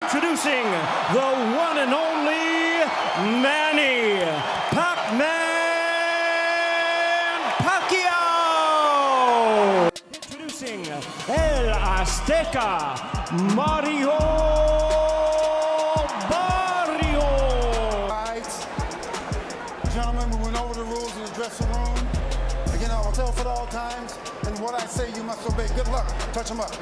Introducing the one and only Manny PACQUIAO. Introducing El Azteca Mario Barrios. Gentlemen, we went over the rules in the dressing room. Again, I will tell for all times, and what I say you must obey. Good luck. Touch them up.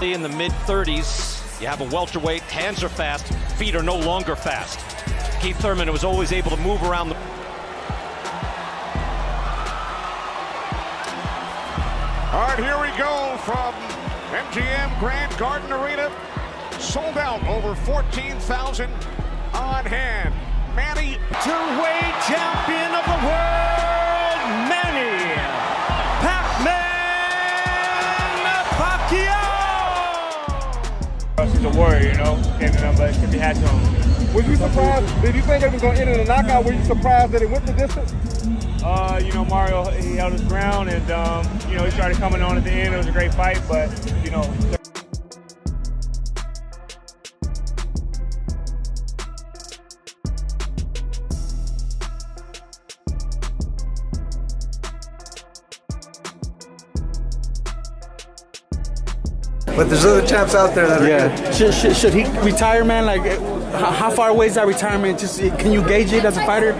In the mid-30s, you have a welterweight, hands are fast, feet are no longer fast. Keith Thurman was always able to move around the... All right, here we go from MGM Grand Garden Arena. Sold out, over 14,000 on hand. Manny, two-weight champion of the world, Manny PACQUIAO. He's a warrior, you know, but it can be had to him. Was you surprised? Did you think it was going to end in a knockout? Were you surprised that it went the distance? You know, Mario, he held his ground, and you know, he started coming on at the end. It was a great fight, but you know. But there's other champs out there that are good. Should he retire, man? Like, how far away is that retirement? Just can you gauge it as a fighter?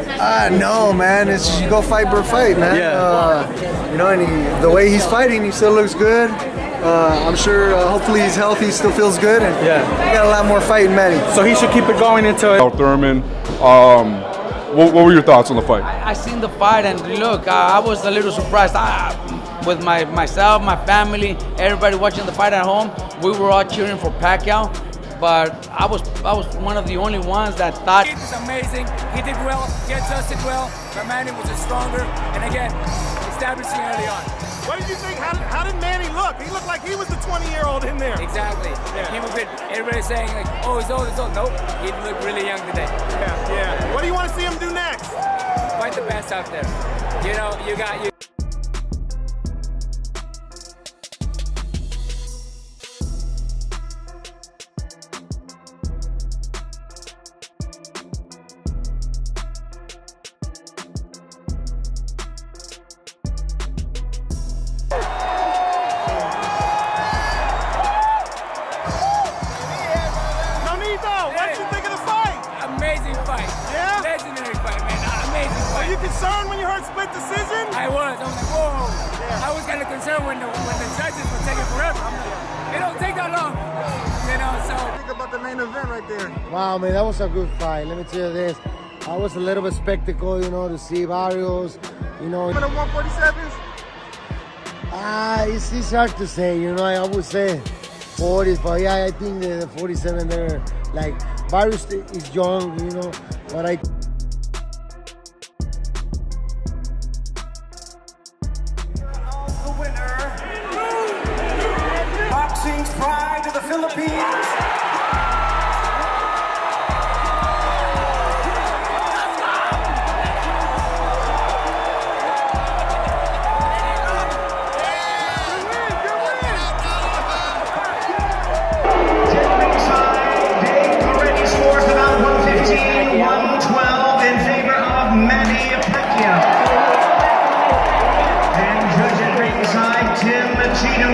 No, man. It's just, you go fight per fight, man. Yeah. You know, and the way he's fighting, he still looks good. I'm sure, hopefully he's healthy, still feels good, and he got a lot more fight in Manny. So he should keep it going until. Thurman. What were your thoughts on the fight? I seen the fight, and look, I was a little surprised. With myself, my family, everybody watching the fight at home, we were all cheering for Pacquiao, but I was one of the only ones that thought Keith is amazing. He did well. He adjusted well. But Manny was stronger, and again, establishing early on. What did you think? How did Manny look? He looked like he was the 20-year-old in there. Exactly. Yeah. He was good. Everybody's saying like, oh, he's old, he's old. Nope. He looked really young today. Yeah. What do you want to see him do next? Fight the best out there. You know, you got you. Amazing fight. Yeah? Legendary fight, man. Amazing fight. Were you concerned when you heard split decision? I was like, whoa. Yeah. I was kind of concerned when the judges were taking forever. I'm like, it don't take that long. You know, so. Think about the main event right there. Wow, man, that was a good fight. Let me tell you this. I was a little bit spectacle, you know, to see Barrios, you know. The 147s? It's hard to say, you know. I would say 40s, but yeah, I think the 47 there, like, Barrios is young, you know, but I... The winner, boxing's pride of the Philippines,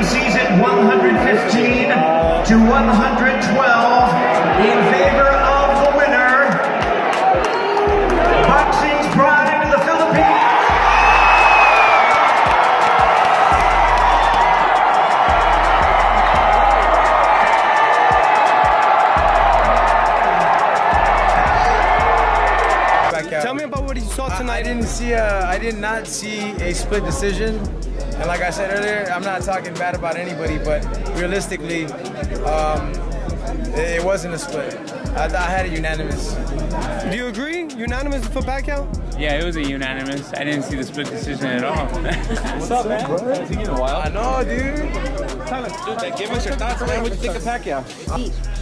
sees it 115 to 112 in favor of the winner, boxing's pride of the Philippines. Tell me about what you saw tonight. I did not see a split decision. And like I said earlier, I'm not talking bad about anybody, but realistically, it wasn't a split. I had a unanimous. Do you agree? Unanimous for Pacquiao? Yeah, it was a unanimous. I didn't see the split decision at all. What's up, man? Has he been a while? I know, dude. Dude, give us your thoughts, man. What do you think of Pacquiao?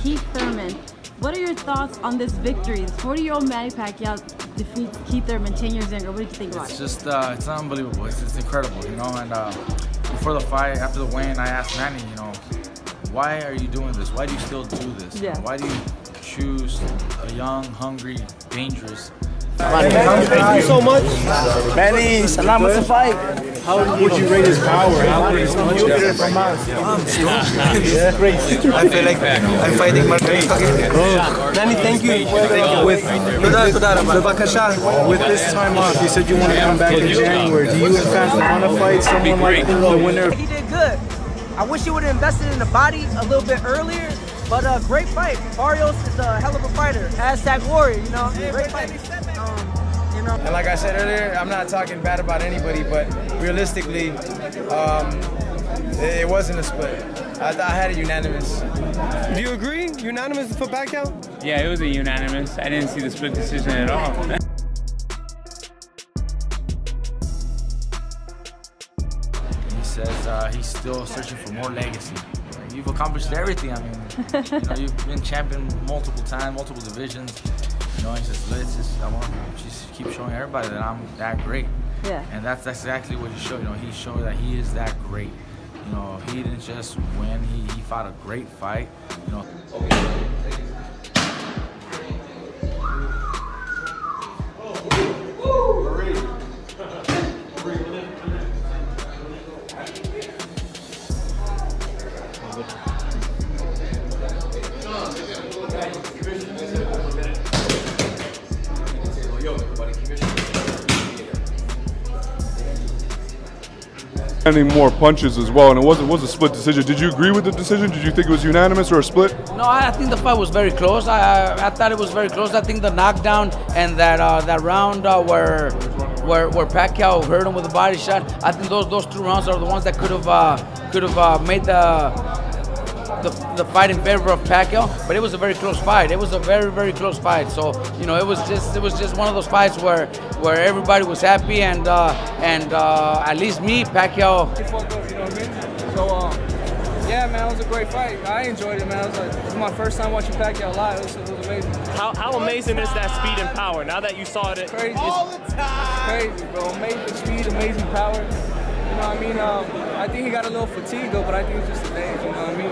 Keith Thurman, what are your thoughts on this victory? This 40-year-old Manny Pacquiao defeats Keith Thurman 10 years younger. What did you think about it? It's just, it's unbelievable. It's incredible, you know. And before the fight, after the weigh-in, I asked Manny, you know, why are you doing this? Why do you still do this? Yeah. Why do you choose a young, hungry, dangerous? Thank you so much. Manny, salamat sa fight. How would you rate his power? How would his punch? Yeah, great. I feel like I'm fighting Maingz again. Manny, thank you. With this time off, you said you want to come back in January. Do you in fact want to fight someone like the winner? He did good. I wish he would have invested in the body a little bit earlier, but great fight. Barrios is a hell of a fighter. #Warrior, you know, great fight. You know. And like I said earlier, I'm not talking bad about anybody, but realistically, it wasn't a split. I had it unanimous. Do you agree? Unanimous for PACQUIAO? Yeah, it was a unanimous. I didn't see the split decision at all. He says he's still searching for more legacy. You've accomplished everything. I mean, you know, you've been champion multiple times, multiple divisions. You know, he says, I want to just keep showing everybody that I'm that great. Yeah. And that's exactly what he showed. You know, he showed that he is that great. You know, he didn't just win. He fought a great fight. You know. Landing more punches as well, and it was a split decision. Did you agree with the decision? Did you think it was unanimous or a split? No, I think the fight was very close. I thought it was very close. I think the knockdown and that round where PACQUIAO hurt him with a body shot, I think those 2 rounds are the ones that could have made the fight in favor of PACQUIAO, but it was a very close fight. It was a very, very close fight. So, you know, it was just one of those fights where everybody was happy, and at least me, PACQUIAO. You know what I mean? So, yeah, man, it was a great fight. I enjoyed it, man. It was my first time watching PACQUIAO live. It was amazing. How amazing is that speed and power? Now that you saw it, crazy. All the time. Crazy, bro. Amazing speed, amazing power. You know what I mean? I think he got a little fatigued, though, but I think it's just the age. You know what I mean?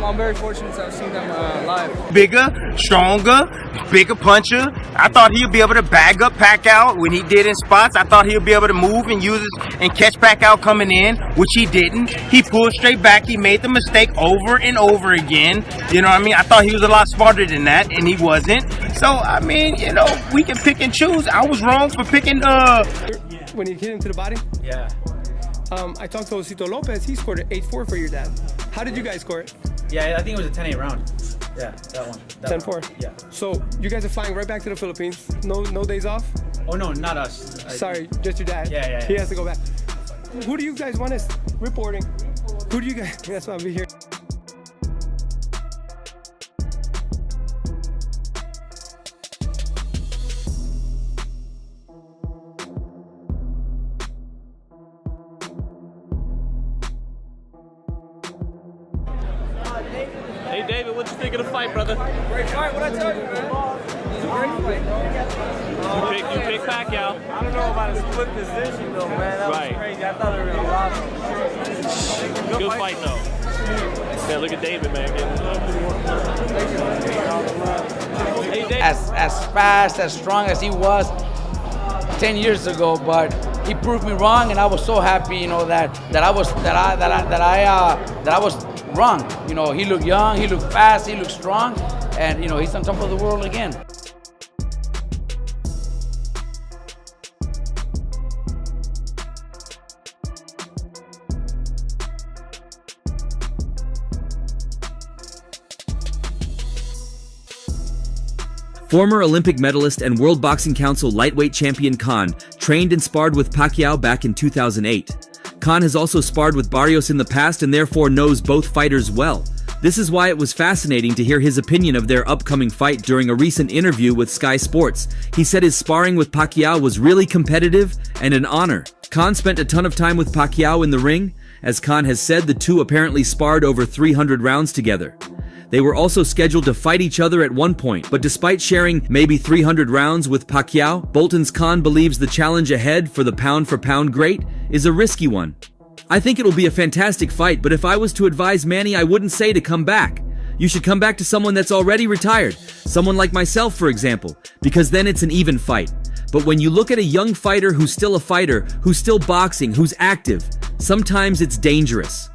I'm very fortunate to have seen them live. Bigger, stronger, bigger puncher. I thought he'd be able to bag up PACQUIAO when he did in spots. I thought he'd be able to move and use and catch PACQUIAO coming in, which he didn't. He pulled straight back. He made the mistake over and over again. You know what I mean? I thought he was a lot smarter than that, and he wasn't. So, I mean, you know, we can pick and choose. I was wrong for picking When you hit him to the body? Yeah. I talked to Osito Lopez. He scored an 8-4 for your dad. How did you guys score it? Yeah, I think it was a 10-8 round. Yeah, that one. 10-4? Yeah. So you guys are flying right back to the Philippines. No days off? Oh, no, not us. Sorry, just your dad. Yeah. He has to go back. Who do you guys want us reporting? Who do you guys? That's why I'll be here. Hey, David, what you think of the fight, brother? Great fight. What I tell you, man? It was a great fight. You pick PACQUIAO. I don't know about a split decision, though, man. That was crazy. I thought they were going to rob him. Good fight, though. Yeah, look at David, man. Hey, David. As fast, as strong as he was 10 years ago, but he proved me wrong, and I was so happy, you know, that I was wrong. You know, he looked young, he looked fast, he looked strong, and you know, he's on top of the world again. Former Olympic medalist and World Boxing Council lightweight champion Khan trained and sparred with PACQUIAO back in 2008. Khan has also sparred with Barrios in the past and therefore knows both fighters well. This is why it was fascinating to hear his opinion of their upcoming fight during a recent interview with Sky Sports. He said his sparring with PACQUIAO was really competitive and an honor. Khan spent a ton of time with PACQUIAO in the ring. As Khan has said, the two apparently sparred over 300 rounds together. They were also scheduled to fight each other at one point, but despite sharing maybe 300 rounds with PACQUIAO, Bolton's Khan believes the challenge ahead for the pound-for-pound great is a risky one. I think it'll be a fantastic fight, but if I was to advise Manny, I wouldn't say to come back. You should come back to someone that's already retired, someone like myself, for example, because then it's an even fight. But when you look at a young fighter who's still a fighter, who's still boxing, who's active, sometimes it's dangerous.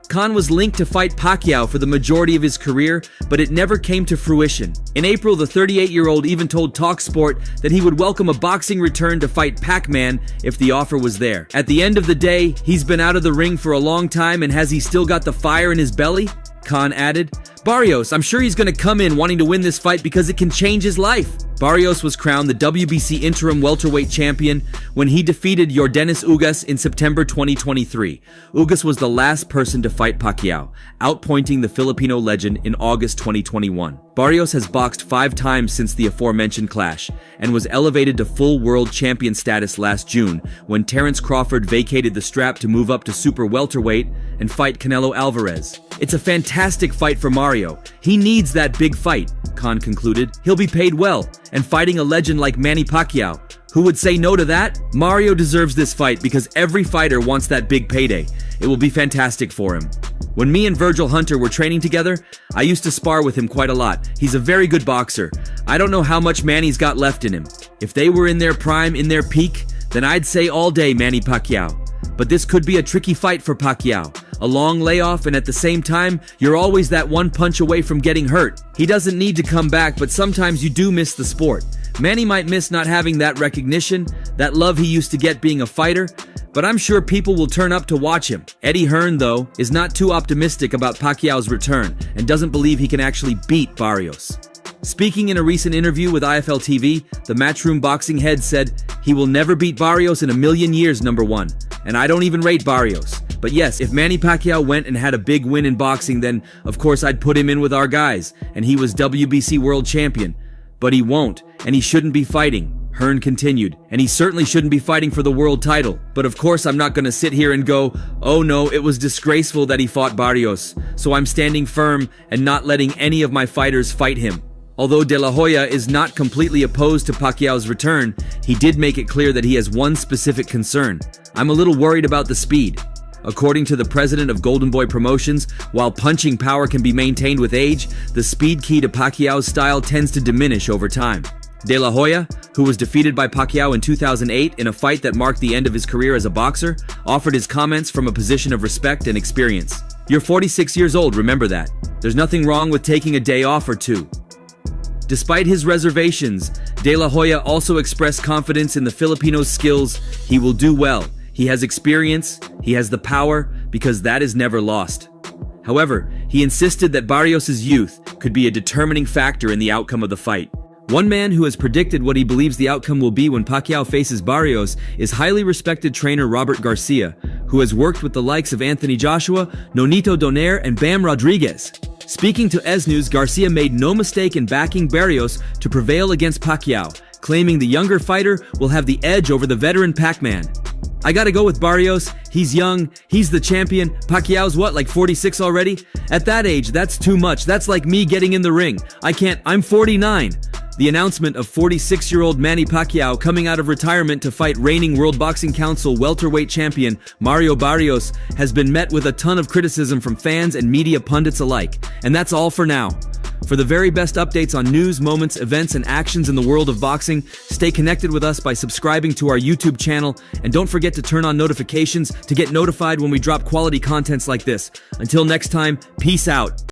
Khan was linked to fight Pacquiao for the majority of his career, but it never came to fruition. In April, the 38-year-old even told TalkSport that he would welcome a boxing return to fight Pac-Man if the offer was there. At the end of the day, he's been out of the ring for a long time, and has he still got the fire in his belly? Khan added. Barrios, I'm sure he's going to come in wanting to win this fight because it can change his life. Barrios was crowned the WBC interim welterweight champion when he defeated Yordenis Ugas in September 2023. Ugas was the last person to fight Pacquiao, outpointing the Filipino legend in August 2021. Barrios has boxed 5 times since the aforementioned clash, and was elevated to full world champion status last June when Terence Crawford vacated the strap to move up to super welterweight and fight Canelo Alvarez. It's a fantastic fight for Mario. He needs that big fight, Khan concluded. He'll be paid well, and fighting a legend like Manny Pacquiao. Who would say no to that? Mario deserves this fight because every fighter wants that big payday. It will be fantastic for him. When me and Virgil Hunter were training together, I used to spar with him quite a lot. He's a very good boxer. I don't know how much Manny's got left in him. If they were in their prime, in their peak, then I'd say all day Manny Pacquiao. But this could be a tricky fight for Pacquiao. A long layoff, and at the same time, you're always that one punch away from getting hurt. He doesn't need to come back, but sometimes you do miss the sport. Manny might miss not having that recognition, that love he used to get being a fighter, but I'm sure people will turn up to watch him. Eddie Hearn, though, is not too optimistic about Pacquiao's return and doesn't believe he can actually beat Barrios. Speaking in a recent interview with IFL TV, the Matchroom boxing head said, "He will never beat Barrios in a million years, number one. And I don't even rate Barrios. But yes, if Manny Pacquiao went and had a big win in boxing, then of course I'd put him in with our guys, and he was WBC world champion. But he won't, and he shouldn't be fighting." Hearn continued, and he certainly shouldn't be fighting for the world title. But of course I'm not going to sit here and go, "Oh no, it was disgraceful that he fought Barrios, so I'm standing firm and not letting any of my fighters fight him." Although De La Hoya is not completely opposed to Pacquiao's return, he did make it clear that he has one specific concern. "I'm a little worried about the speed." According to the president of Golden Boy Promotions, while punching power can be maintained with age, the speed key to Pacquiao's style tends to diminish over time. De La Hoya, who was defeated by Pacquiao in 2008 in a fight that marked the end of his career as a boxer, offered his comments from a position of respect and experience. "You're 46 years old, remember that. There's nothing wrong with taking a day off or two." Despite his reservations, De La Hoya also expressed confidence in the Filipinos' skills. He will do well. He has experience, he has the power, because that is never lost. However, he insisted that Barrios' youth could be a determining factor in the outcome of the fight. One man who has predicted what he believes the outcome will be when Pacquiao faces Barrios is highly respected trainer Robert Garcia, who has worked with the likes of Anthony Joshua, Nonito Donaire, and Bam Rodriguez. Speaking to Ez News, Garcia made no mistake in backing Barrios to prevail against Pacquiao, claiming the younger fighter will have the edge over the veteran Pac-Man. "I gotta go with Barrios. He's young, he's the champion. Pacquiao's what, like 46 already? At that age, that's too much. That's like me getting in the ring. I'm 49. The announcement of 46-year-old Manny Pacquiao coming out of retirement to fight reigning World Boxing Council welterweight champion Mario Barrios has been met with a ton of criticism from fans and media pundits alike. And that's all for now. For the very best updates on news, moments, events, and actions in the world of boxing, stay connected with us by subscribing to our YouTube channel, and don't forget to turn on notifications to get notified when we drop quality contents like this. Until next time, peace out.